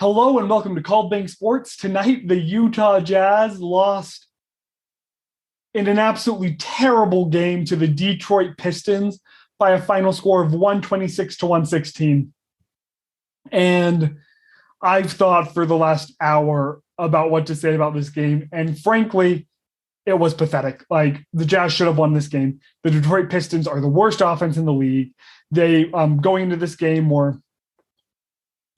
Hello and welcome to Called Bank Sports. Tonight, the Utah Jazz lost in an absolutely terrible game to the Detroit Pistons by a final score of 126 to 116. And I've thought for the last hour about what to say about this game. And frankly, it was pathetic. Like, the Jazz should have won this game. The Detroit Pistons are the worst offense in the league. They, going into this game,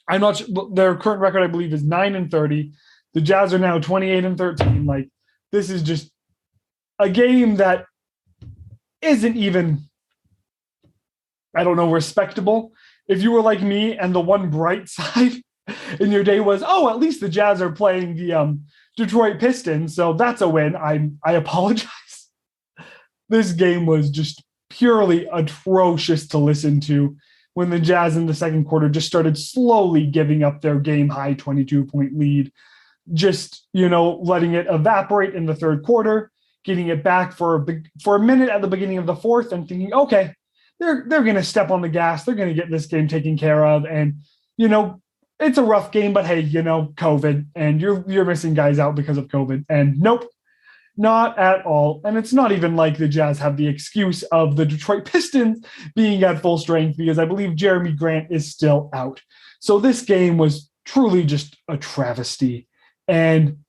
I'm not sure, their current record, I believe, is 9-30. The Jazz are now 28-13. Like, this is just a game that isn't even, I don't know, respectable. If you were like me and the one bright side in your day was, at least the Jazz are playing the Detroit Pistons, so that's a win. I apologize. This game was just purely atrocious to listen to when the Jazz in the second quarter just started slowly giving up their game-high 22-point lead, just, letting it evaporate in the third quarter, getting it back for a minute at the beginning of the fourth and thinking, okay, they're going to step on the gas. They're going to get this game taken care of. And, it's a rough game, but hey, COVID, and you're missing guys out because of COVID. And nope, not at all. And it's not even like the Jazz have the excuse of the Detroit Pistons being at full strength, because I believe Jeremy Grant is still out. So this game was truly just a travesty. And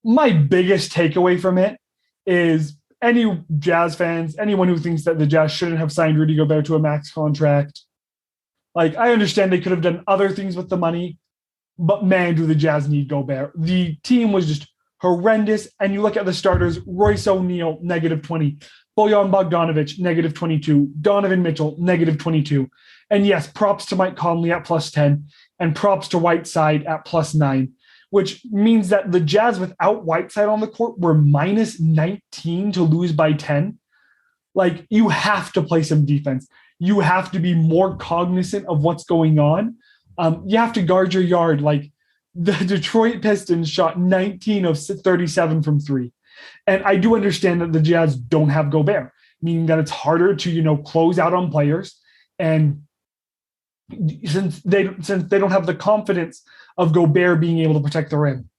my biggest takeaway from it is any Jazz fans, anyone who thinks that the Jazz shouldn't have signed Rudy Gobert to a max contract, like, I understand they could have done other things with the money, but man, do the Jazz need Gobert. The team was just horrendous. And you look at the starters: Royce O'Neal, -20, Bojan Bogdanovic, -22, Donovan Mitchell, -22. And yes, props to Mike Conley at +10, and props to Whiteside at +9, which means that the Jazz without Whiteside on the court were -19 to lose by 10. Like, you have to play some defense. You have to be more cognizant of what's going on. You have to guard your yard. Like, the Detroit Pistons shot 19 of 37 from three. And I do understand that the Jazz don't have Gobert, meaning that it's harder to, close out on players. And since they don't have the confidence of Gobert being able to protect the rim.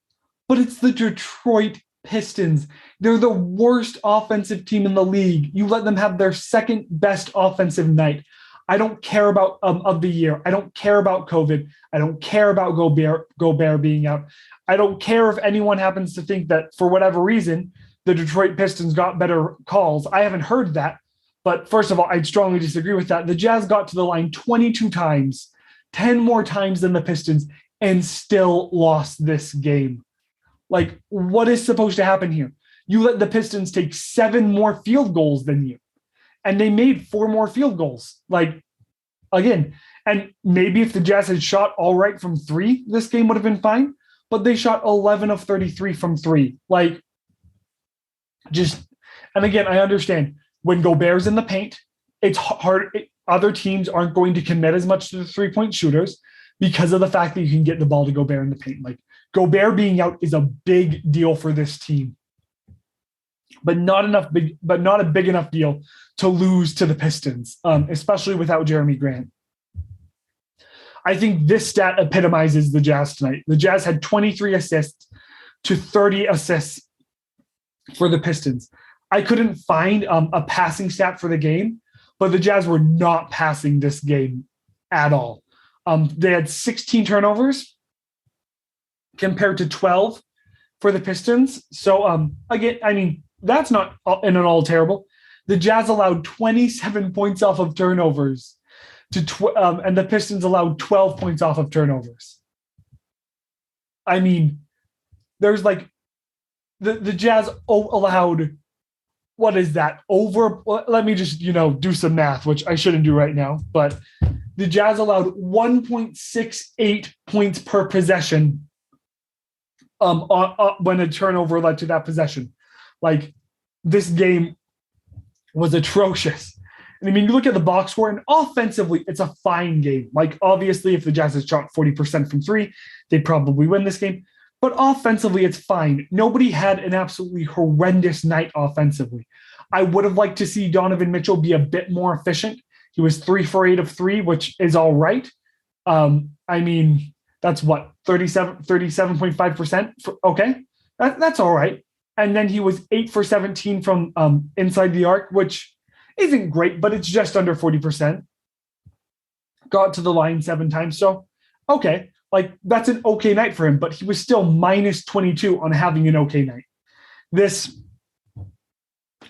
But it's the Detroit Pistons. They're the worst offensive team in the league. You let them have their second best offensive night. I don't care about of the year. I don't care about COVID. I don't care about Gobert being out. I don't care if anyone happens to think that for whatever reason the Detroit Pistons got better calls. I haven't heard that. But first of all, I'd strongly disagree with that. The Jazz got to the line 22 times, 10 more times than the Pistons, and still lost this game. Like, what is supposed to happen here? You let the Pistons take 7 more field goals than you, and they made 4 more field goals. Like, again, and maybe if the Jazz had shot all right from 3, this game would have been fine, but they shot 11 of 33 from 3. Like, and again, I understand when Gobert's in the paint, it's hard. Other teams aren't going to commit as much to the 3-point shooters because of the fact that you can get the ball to Gobert in the paint. Like, Gobert being out is a big deal for this team, but not a big enough deal to lose to the Pistons, especially without Jeremy Grant. I think this stat epitomizes the Jazz tonight. The Jazz had 23 assists to 30 assists for the Pistons. I couldn't find a passing stat for the game, but the Jazz were not passing this game at all. They had 16 turnovers compared to 12 for the Pistons. So, again, I mean, that's not in at all terrible. The Jazz allowed 27 points off of turnovers and the Pistons allowed 12 points off of turnovers. I mean, there's like the Jazz allowed, what is that? Let me just, do some math, which I shouldn't do right now, but the Jazz allowed 1.68 points per possession when a turnover led to that possession. Like, this game was atrocious. And I mean, you look at the box score, and offensively, it's a fine game. Like, obviously, if the Jazz had shot 40% from 3, they'd probably win this game. But offensively, it's fine. Nobody had an absolutely horrendous night offensively. I would have liked to see Donovan Mitchell be a bit more efficient. He was 3 for 8 of 3, which is all right. I mean, That's what, 37.5%? Okay, that's all right. And then he was 8 for 17 from inside the arc, which isn't great, but it's just under 40%. Got to the line 7 times. So, okay, like that's an okay night for him, but he was still minus 22 on having an okay night.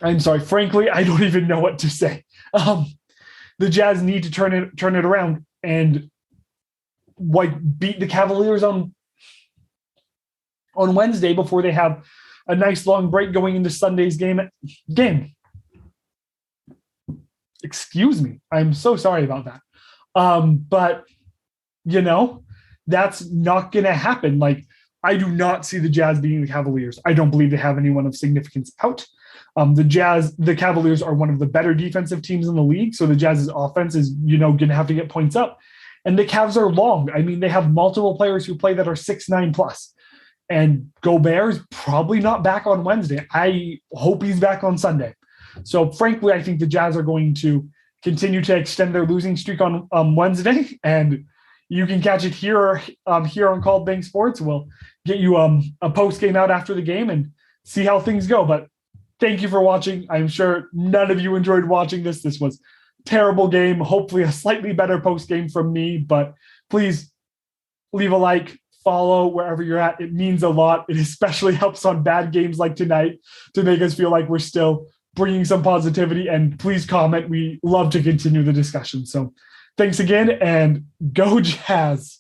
I'm sorry, frankly, I don't even know what to say. The Jazz need to turn it around and like beat the Cavaliers on Wednesday before they have a nice long break going into Sunday's game. Excuse me. I'm so sorry about that. But that's not going to happen. Like, I do not see the Jazz beating the Cavaliers. I don't believe they have anyone of significance out. The Cavaliers are one of the better defensive teams in the league. So the Jazz's offense is, going to have to get points up. And the Cavs are long. I mean, they have multiple players who play that are 6'9 plus. And Gobert's probably not back on Wednesday. I hope he's back on Sunday. So frankly, I think the Jazz are going to continue to extend their losing streak on Wednesday. And you can catch it here on Called Bang Sports. We'll get you a post game out after the game and see how things go. But thank you for watching. I'm sure none of you enjoyed watching this. This was a terrible game. Hopefully a slightly better post game from me. But please leave a like, follow wherever you're at. It means a lot. It especially helps on bad games like tonight to make us feel like we're still bringing some positivity. And please comment. We love to continue the discussion. So thanks again, and go Jazz.